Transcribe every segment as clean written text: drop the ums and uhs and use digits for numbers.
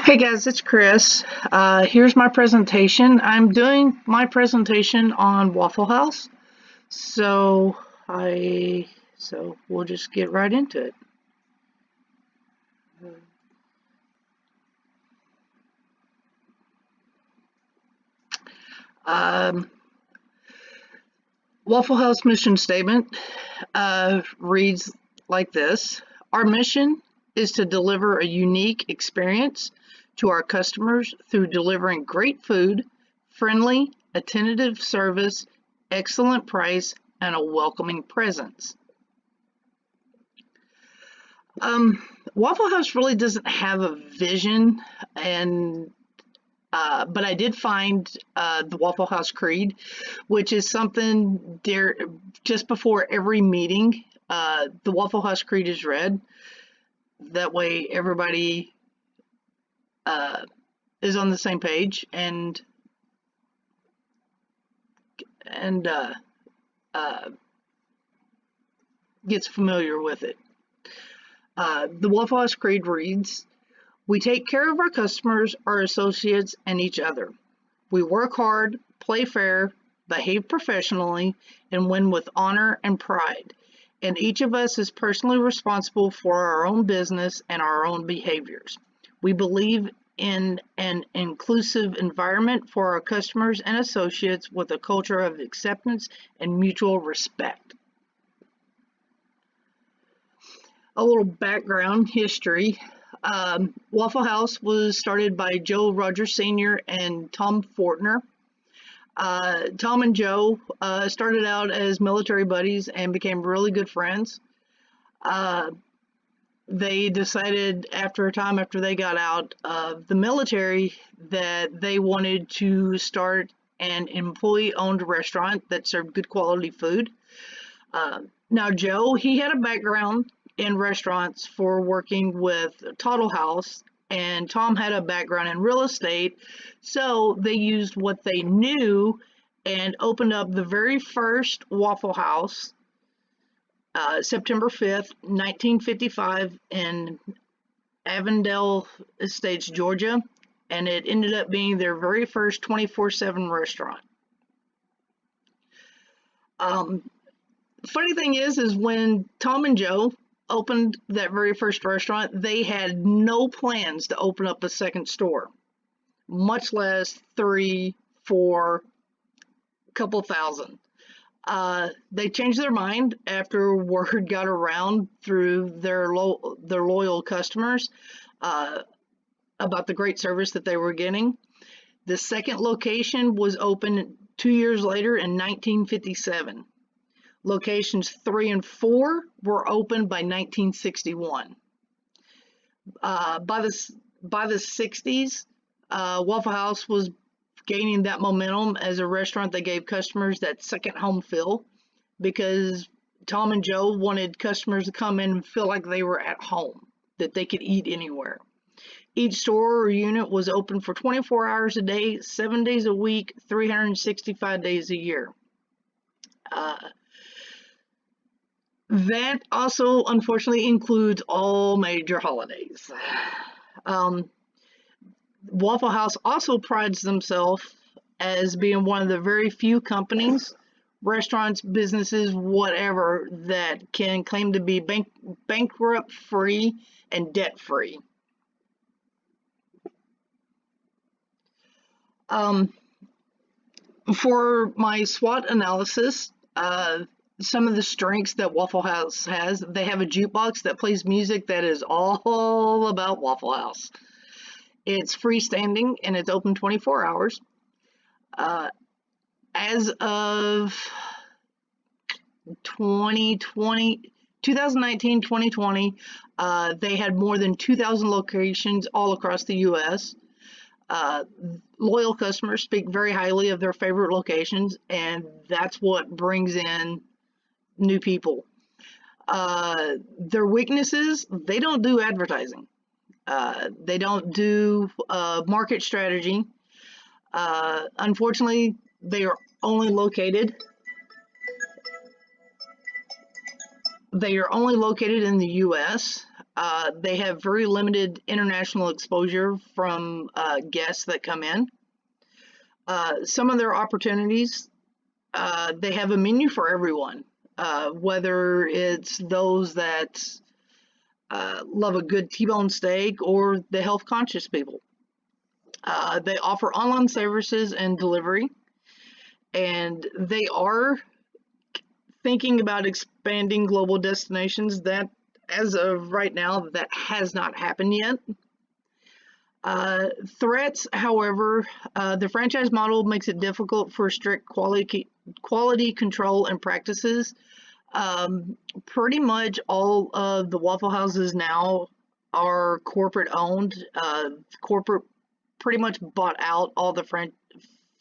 Hey guys, it's Chris. Here's my presentation. I'm doing my presentation on Waffle House. So so we'll just get right into it. Um, Waffle House mission statement reads like this. Our mission is to deliver a unique experience to our customers through delivering great food, friendly, attentive service, excellent price, and a welcoming presence. Waffle House really doesn't have a vision, and but I did find the Waffle House Creed, which is something there just before every meeting. The Waffle House Creed is read. That way, everybody uh, is on the same page and uh, gets familiar with it. The Waffle House Creed reads, "We take care of our customers, our associates, and each other. We work hard, play fair, behave professionally, and win with honor and pride. And each of us is personally responsible for our own business and our own behaviors. We believe in an inclusive environment for our customers and associates with a culture of acceptance and mutual respect." A little background history. Waffle House was started by Joe Rogers Sr. and Tom Fortner. Tom and Joe started out as military buddies and became really good friends. Uh, they decided after a time after they got out of the military that they wanted to start an employee-owned restaurant that served good quality food. Now, Joe, he had a background in restaurants for working with Toddle House, and Tom had a background in real estate, so they used what they knew and opened up the very first Waffle House September 5th, 1955 in Avondale Estates, Georgia, and it ended up being their very first 24/7 restaurant. Funny thing is when Tom and Joe opened that very first restaurant, they had no plans to open up a second store, much less three, four, couple thousand. They changed their mind after word got around through their loyal customers uh, about the great service that they were getting. The second location was opened 2 years later in 1957. Locations 3 and 4 were opened by 1961. By the 60s, Waffle House was gaining that momentum as a restaurant that gave customers that second home feel, because Tom and Joe wanted customers to come in and feel like they were at home, that they could eat anywhere. Each store or unit was open for 24 hours a day, 7 days a week, 365 days a year. Uh, that also, unfortunately, includes all major holidays. Um, Waffle House also prides themselves as being one of the very few companies, restaurants, businesses, whatever, that can claim to be bankrupt free and debt free. Um, for my SWOT analysis, some of the strengths that Waffle House has: they have a jukebox that plays music that is all about Waffle House. It's freestanding and it's open 24 hours. Uh, as of 2019, 2020, they had more than 2,000 locations all across the U.S. Uh, Loyal customers speak very highly of their favorite locations, and that's what brings in new people. Their weaknesses: they don't do advertising. They don't do market strategy. Unfortunately, they are only located in the U.S. They have very limited international exposure from guests that come in. Some of their opportunities, they have a menu for everyone, whether it's those that love a good T-bone steak or the health-conscious people. They offer online services and delivery, and they are thinking about expanding global destinations. That, as of right now, that has not happened yet. Threats, however, the franchise model makes it difficult for strict quality control and practices. Pretty much all of the Waffle Houses now are corporate owned. Corporate pretty much bought out all the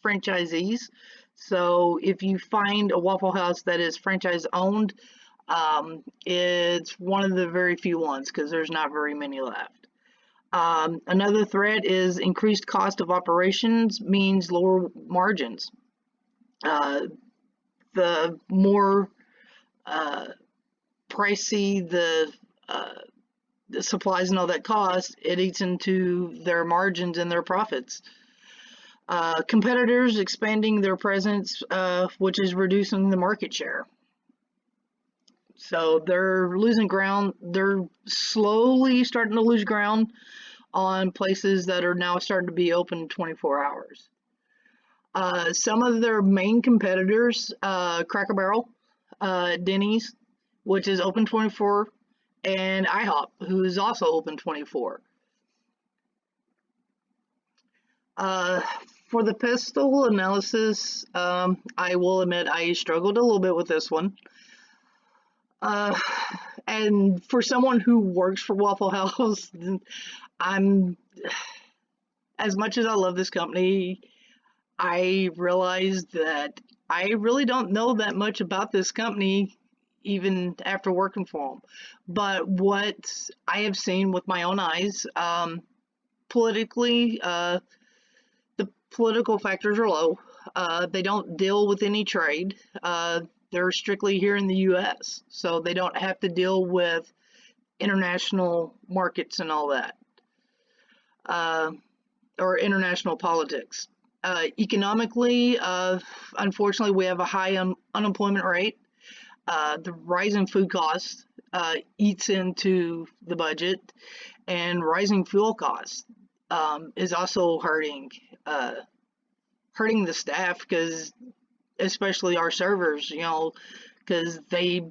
franchisees. So if you find a Waffle House that is franchise owned, it's one of the very few ones because there's not very many left. Another threat is increased cost of operations means lower margins. The more pricey the supplies and all that cost, it eats into their margins and their profits. Competitors expanding their presence, which is reducing the market share. So they're losing ground. They're slowly starting to lose ground on places that are now starting to be open 24 hours. Some of their main competitors, Cracker Barrel, Denny's, which is open 24, and IHOP, who is also open 24. For the pestle analysis, I will admit I struggled a little bit with this one. And for someone who works for Waffle House, I'm, as much as I love this company, I realized that I really don't know that much about this company even after working for them. But what I have seen with my own eyes, politically, the political factors are low. They don't deal with any trade. They're strictly here in the U.S., so they don't have to deal with international markets and all that, or international politics. Economically, unfortunately, we have a high unemployment rate. The rising food costs eats into the budget, and rising fuel costs is also hurting the staff, because especially our servers, because they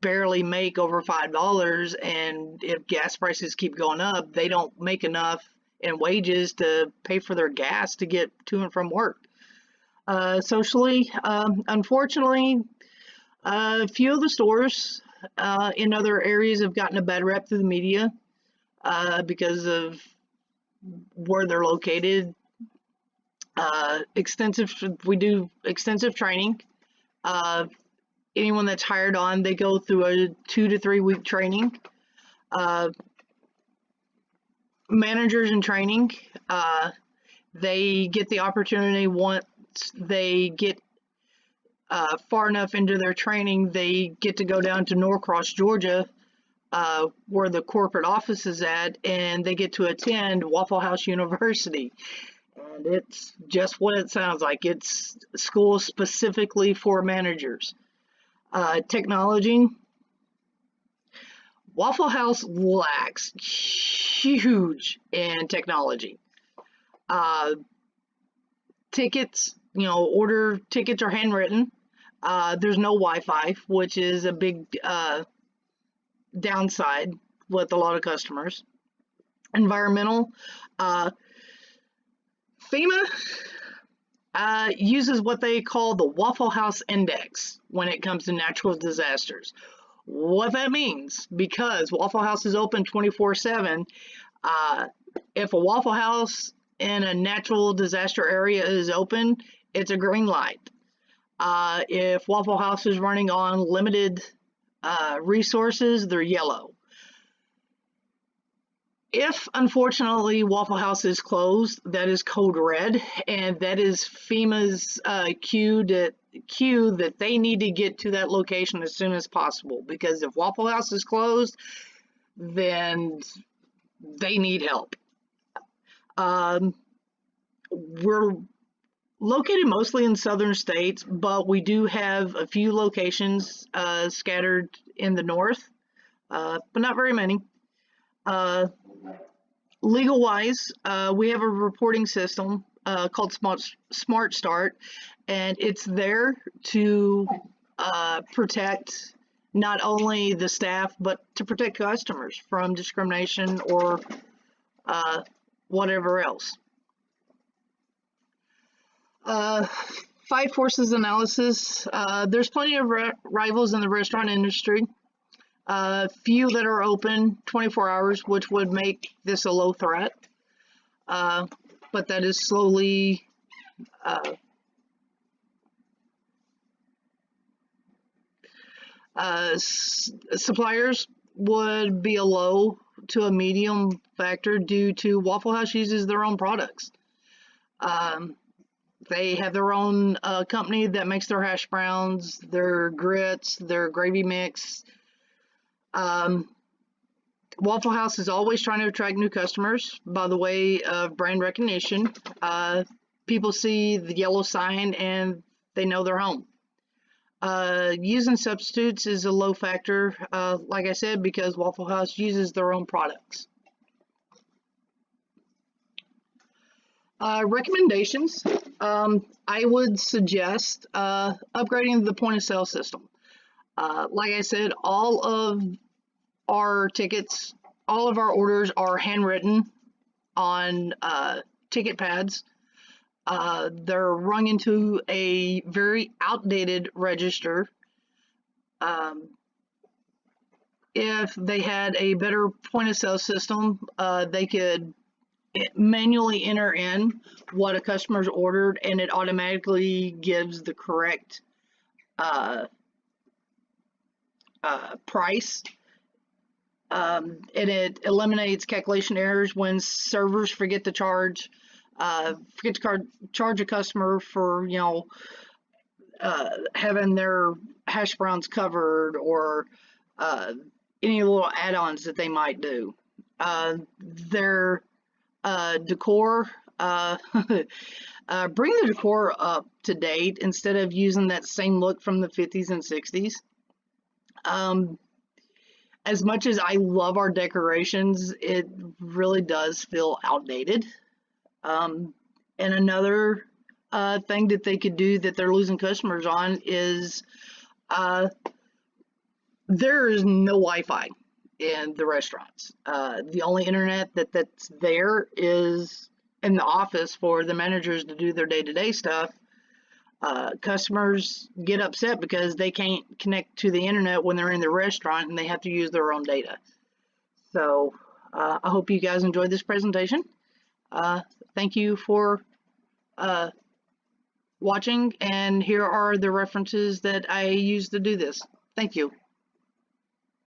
barely make over $5, and if gas prices keep going up, they don't make enough in wages to pay for their gas to get to and from work. Socially, unfortunately, a few of the stores in other areas have gotten a bad rep through the media because of where they're located. We do extensive training. Anyone that's hired on, they go through a 2 to 3 week training. Managers in training, they get the opportunity once they get far enough into their training, they get to go down to Norcross, Georgia, where the corporate office is at, and they get to attend Waffle House University. And it's just what it sounds like. It's school specifically for managers. Technology. Waffle House lacks huge in technology. Tickets, order tickets are handwritten. There's no Wi-Fi, which is a big downside with a lot of customers. Environmental. FEMA uses what they call the Waffle House Index when it comes to natural disasters. What that means, because Waffle House is open 24/7, if a Waffle House in a natural disaster area is open, it's a green light. If Waffle House is running on limited resources, they're yellow. If, unfortunately, Waffle House is closed, that is code red, and that is FEMA's cue that they need to get to that location as soon as possible, because if Waffle House is closed, then they need help. We're located mostly in southern states, but we do have a few locations scattered in the north, but not very many. Legal wise, we have a reporting system called Smart Start, and it's there to protect not only the staff but to protect customers from discrimination or whatever else. Five forces analysis. There's plenty of rivals in the restaurant industry. Few that are open 24 hours, which would make this a low threat. But that is slowly suppliers would be a low to a medium factor due to Waffle House uses their own products. They have their own company that makes their hash browns, their grits, their gravy mix. Waffle House is always trying to attract new customers by the way of brand recognition. People see the yellow sign and they know they're home. Using substitutes is a low factor, like I said, because Waffle House uses their own products. Recommendations. I would suggest upgrading the point of sale system. Like I said, all of our tickets, all of our orders are handwritten on ticket pads. They're rung into a very outdated register. If they had a better point of sale system, they could manually enter in what a customer's ordered and it automatically gives the correct price. And it eliminates calculation errors when servers forget to charge a customer for, you know, having their hash browns covered or any little add-ons that they might do. Their decor, bring the decor up to date instead of using that same look from the 50s and 60s. As much as I love our decorations, it really does feel outdated. And another thing that they could do that they're losing customers on is there is no Wi-Fi in the restaurants. The only internet that's there is in the office for the managers to do their day-to-day stuff. Customers get upset because they can't connect to the internet when they're in the restaurant and they have to use their own data. So I hope you guys enjoyed this presentation. Thank you for watching, and here are the references that I used to do this. Thank you.